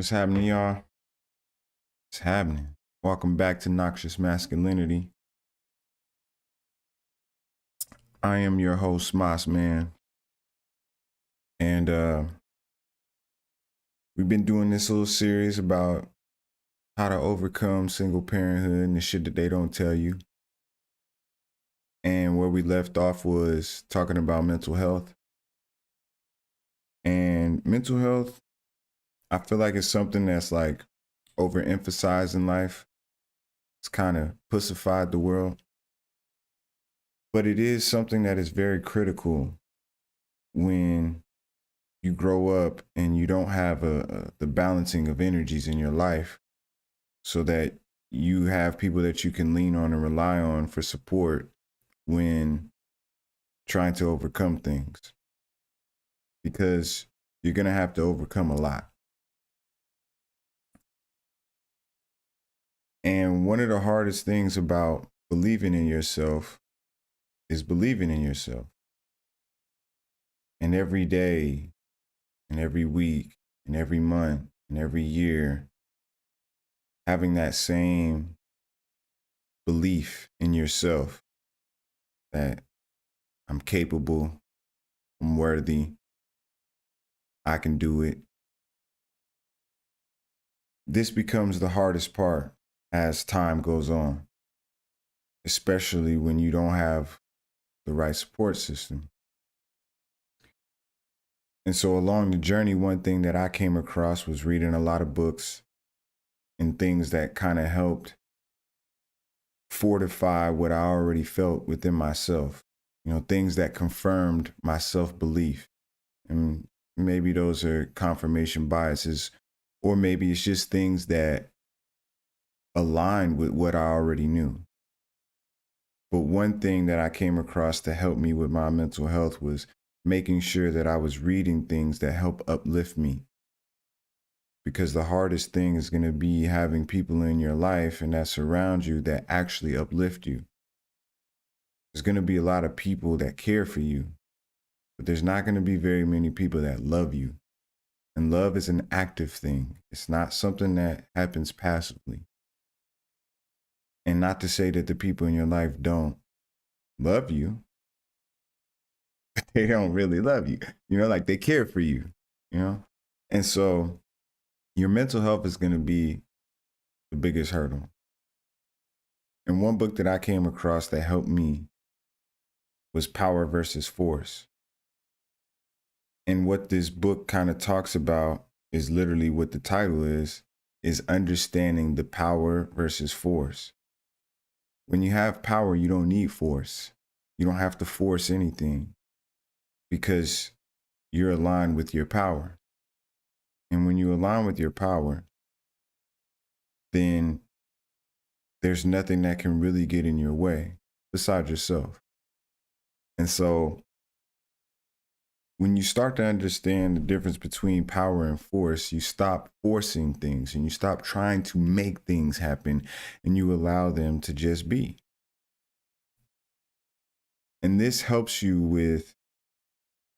What's happening, y'all? What's happening? Welcome back to Noxious Masculinity. I am your host, Moss Man. And we've been doing this little series about how to overcome single parenthood and the shit that they don't tell you. And where we left off was talking about mental health. And mental health, I feel like it's something that's like overemphasized in life. It's kind of pussified the world. But it is something that is very critical when you grow up and you don't have the balancing of energies in your life so that you have people that you can lean on and rely on for support when trying to overcome things, because you're going to have to overcome a lot. And one of the hardest things about believing in yourself is believing in yourself. And every day and every week and every month and every year, having that same belief in yourself that I'm capable, I'm worthy, I can do it. This becomes the hardest part as time goes on, especially when you don't have the right support system. And so along the journey, one thing that I came across was reading a lot of books and things that kind of helped fortify what I already felt within myself. You know, things that confirmed my self-belief. And maybe those are confirmation biases, or maybe it's just things that align with what I already knew. But one thing that I came across to help me with my mental health was making sure that I was reading things that help uplift me. Because the hardest thing is going to be having people in your life and that surround you that actually uplift you. There's going to be a lot of people that care for you, but there's not going to be very many people that love you. And love is an active thing. It's not something that happens passively. And not to say that the people in your life don't love you, they don't really love you. You know, like they care for you, you know? And so your mental health is going to be the biggest hurdle. And one book that I came across that helped me was Power versus Force. And what this book kind of talks about is literally what the title is understanding the power versus force. When you have power, you don't need force. You don't have to force anything because you're aligned with your power. And when you align with your power, then there's nothing that can really get in your way besides yourself. And so when you start to understand the difference between power and force, you stop forcing things and you stop trying to make things happen and you allow them to just be. And this helps you with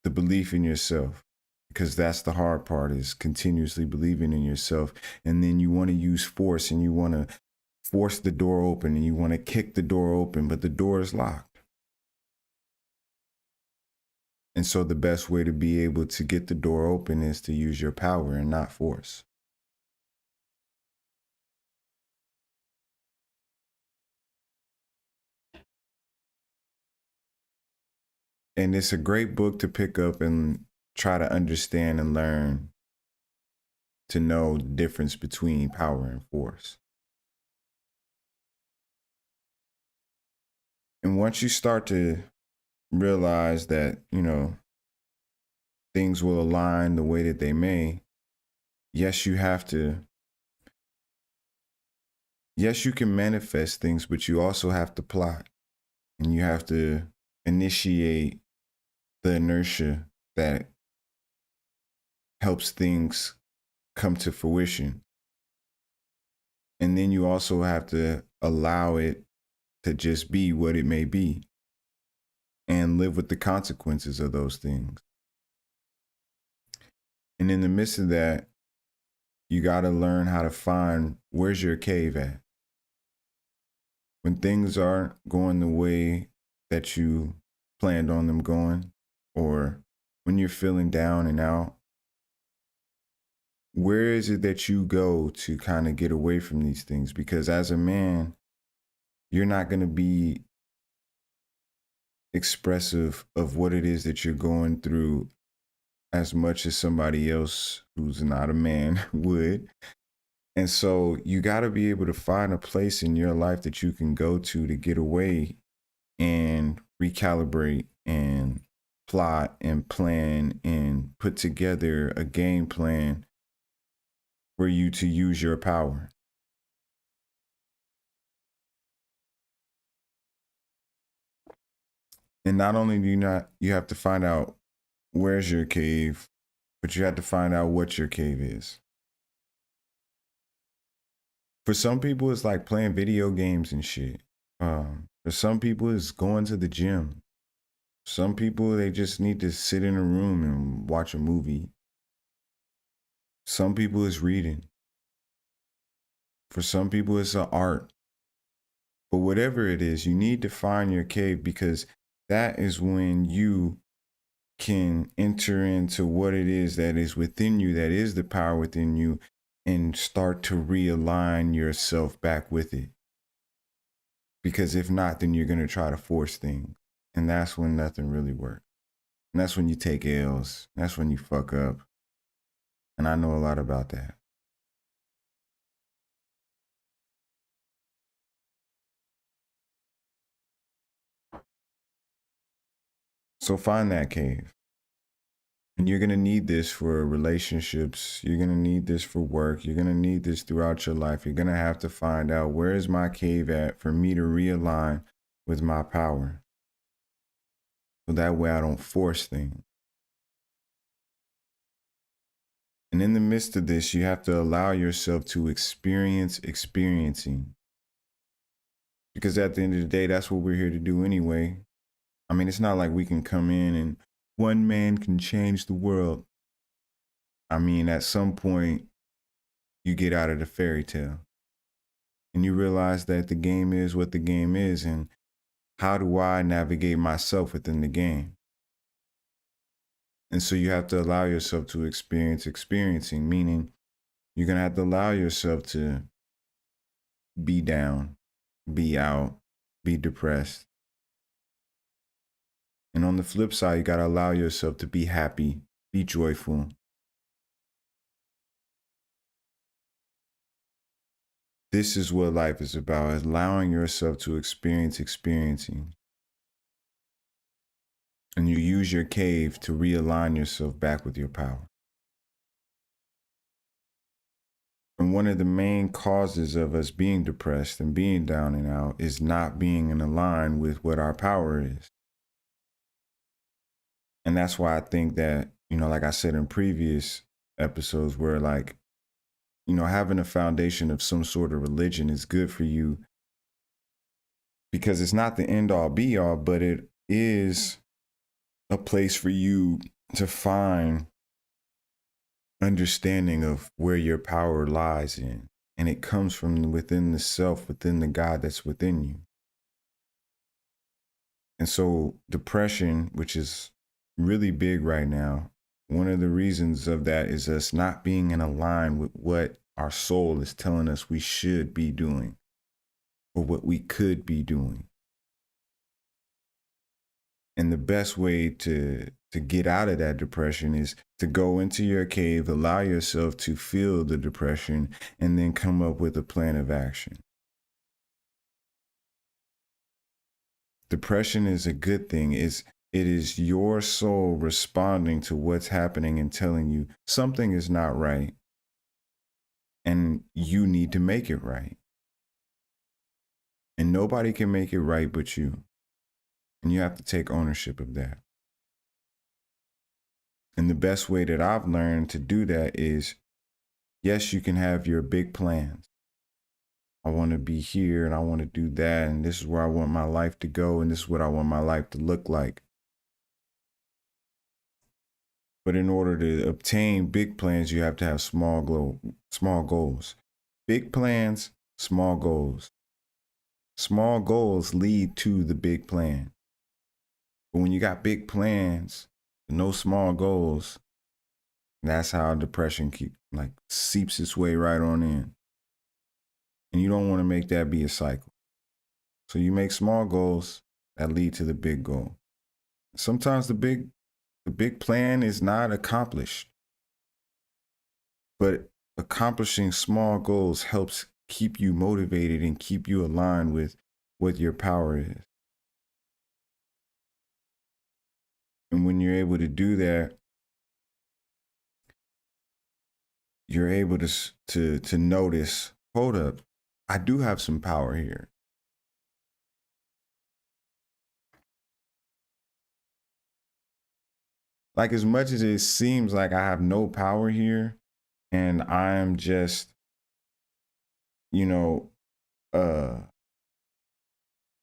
the belief in yourself, because that's the hard part, is continuously believing in yourself. And then you want to use force and you want to force the door open and you want to kick the door open, but the door is locked. And so the best way to be able to get the door open is to use your power and not force. And it's a great book to pick up and try to understand and learn to know the difference between power and force. And once you start to realize that, you know, things will align the way that they may, yes, you can manifest things, but you also have to plot and you have to initiate the inertia that helps things come to fruition. And then you also have to allow it to just be what it may be and live with the consequences of those things. And in the midst of that, you got to learn how to find where's your cave at. When things aren't going the way that you planned on them going, or when you're feeling down and out, where is it that you go to kind of get away from these things? Because as a man, you're not going to be expressive of what it is that you're going through as much as somebody else who's not a man would. And so you got to be able to find a place in your life that you can go to get away and recalibrate and plot and plan and put together a game plan for you to use your power. And not only do you have to find out where's your cave, but you have to find out what your cave is. For some people, it's like playing video games and shit. For some people, it's going to the gym. Some people, they just need to sit in a room and watch a movie. Some people, it's reading. For some people, it's an art. But whatever it is, you need to find your cave, because that is when you can enter into what it is that is within you, that is the power within you, and start to realign yourself back with it. Because if not, then you're going to try to force things. And that's when nothing really works. And that's when you take L's. That's when you fuck up. And I know a lot about that. So find that cave. And you're going to need this for relationships. You're going to need this for work. You're going to need this throughout your life. You're going to have to find out, where is my cave at for me to realign with my power. So that way I don't force things. And in the midst of this, you have to allow yourself to experience experiencing. Because at the end of the day, that's what we're here to do anyway. I mean, it's not like we can come in and one man can change the world. I mean, at some point, you get out of the fairy tale and you realize that the game is what the game is, and how do I navigate myself within the game? And so you have to allow yourself to experience experiencing, meaning you're going to have to allow yourself to be down, be out, be depressed. And on the flip side, you got to allow yourself to be happy, be joyful. This is what life is about, allowing yourself to experience experiencing. And you use your cave to realign yourself back with your power. And one of the main causes of us being depressed and being down and out is not being in line with what our power is. And that's why I think that, like I said in previous episodes, where like, having a foundation of some sort of religion is good for you, because it's not the end all be all, but it is a place for you to find understanding of where your power lies in. And it comes from within the self, within the God that's within you. And so depression, which is really big right now, one of the reasons of that is us not being in line with what our soul is telling us we should be doing, or what we could be doing. And the best way to get out of that depression is to go into your cave, allow yourself to feel the depression, and then come up with a plan of action. Depression is a good thing. It is your soul responding to what's happening and telling you something is not right, and you need to make it right. And nobody can make it right but you. And you have to take ownership of that. And the best way that I've learned to do that is, yes, you can have your big plans. I want to be here and I want to do that, and this is where I want my life to go, and this is what I want my life to look like. But in order to obtain big plans, you have to have small goals. Big plans, small goals. Small goals lead to the big plan. But when you got big plans, no small goals, that's how depression seeps its way right on in. And you don't want to make that be a cycle. So you make small goals that lead to the big goal. Sometimes the big plan is not accomplished, but accomplishing small goals helps keep you motivated and keep you aligned with what your power is. And when you're able to do that, you're able to notice, hold up, I do have some power here. Like, as much as it seems like I have no power here and I am just,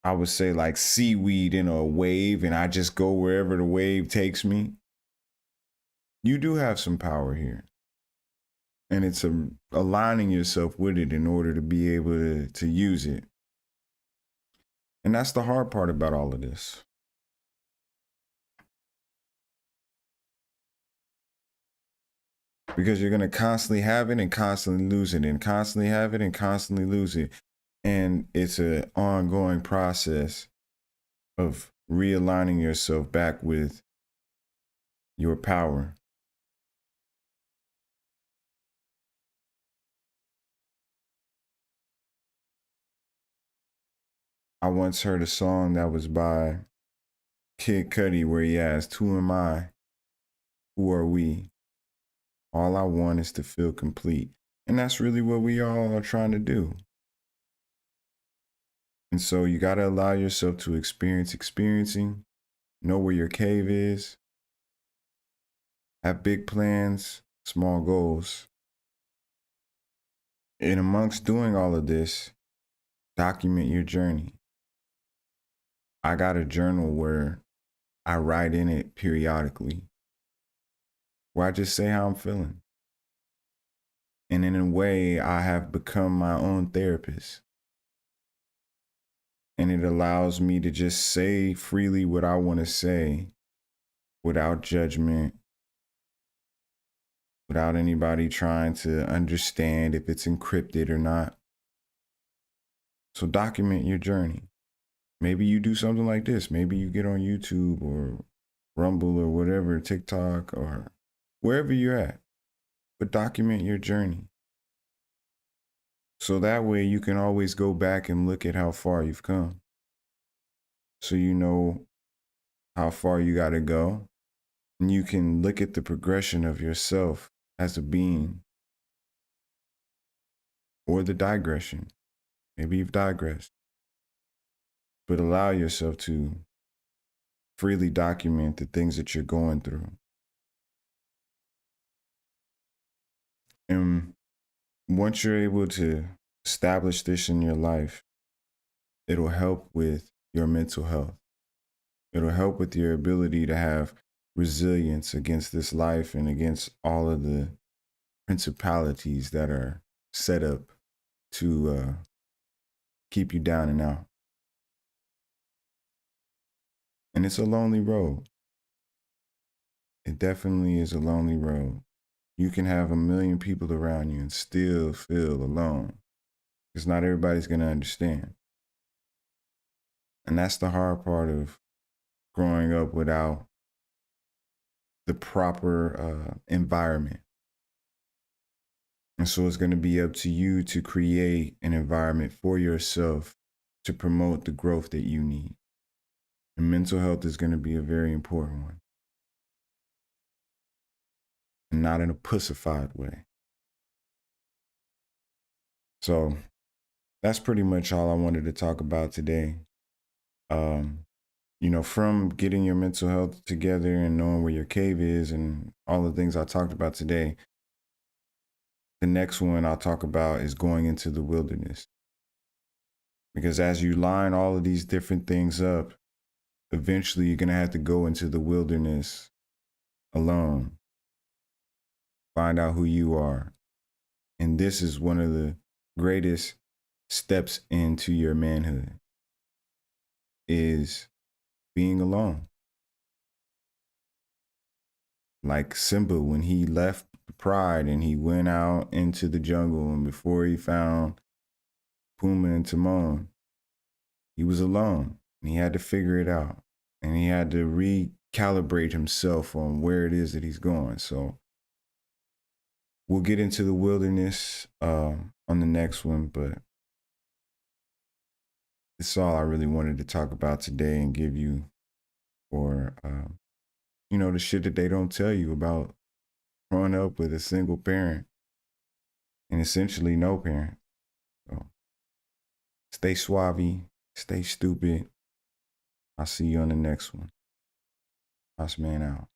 I would say like seaweed in a wave and I just go wherever the wave takes me. You do have some power here. And it's aligning yourself with it in order to be able to use it. And that's the hard part about all of this. Because you're going to constantly have it and constantly lose it and constantly have it and constantly lose it. And it's an ongoing process of realigning yourself back with your power. I once heard a song that was by Kid Cudi where he asked, "Who am I? Who are we? All I want is to feel complete." And that's really what we all are trying to do. And so you got to allow yourself to experiencing, know where your cave is, have big plans, small goals. And amongst doing all of this, document your journey. I got a journal where I write in it periodically, where I just say how I'm feeling. And in a way, I have become my own therapist. And it allows me to just say freely what I want to say without judgment, without anybody trying to understand if it's encrypted or not. So document your journey. Maybe you do something like this. Maybe you get on YouTube or Rumble or whatever, TikTok or wherever you're at. But document your journey. So that way you can always go back and look at how far you've come. So you know how far you got to go. And you can look at the progression of yourself as a being. Or the digression. Maybe you've digressed. But allow yourself to freely document the things that you're going through. And once you're able to establish this in your life, it'll help with your mental health. It'll help with your ability to have resilience against this life and against all of the principalities that are set up to keep you down and out. And it's a lonely road. It definitely is a lonely road. You can have a million people around you and still feel alone because not everybody's going to understand. And that's the hard part of growing up without the proper environment. And so it's going to be up to you to create an environment for yourself to promote the growth that you need. And mental health is going to be a very important one. And not in a pussified way. So that's pretty much all I wanted to talk about today. From getting your mental health together and knowing where your cave is and all the things I talked about today, the next one I'll talk about is going into the wilderness. Because as you line all of these different things up, eventually you're going to have to go into the wilderness alone Find out who you are. And this is one of the greatest steps into your manhood is being alone. Like Simba, when he left the pride and he went out into the jungle, and before he found Puma and Timon, he was alone and he had to figure it out. And he had to recalibrate himself on where it is that he's going. So we'll get into the wilderness on the next one, but it's all I really wanted to talk about today and give you for, the shit that they don't tell you about growing up with a single parent and essentially no parent. So stay suave, stay stupid. I'll see you on the next one. Boss man out.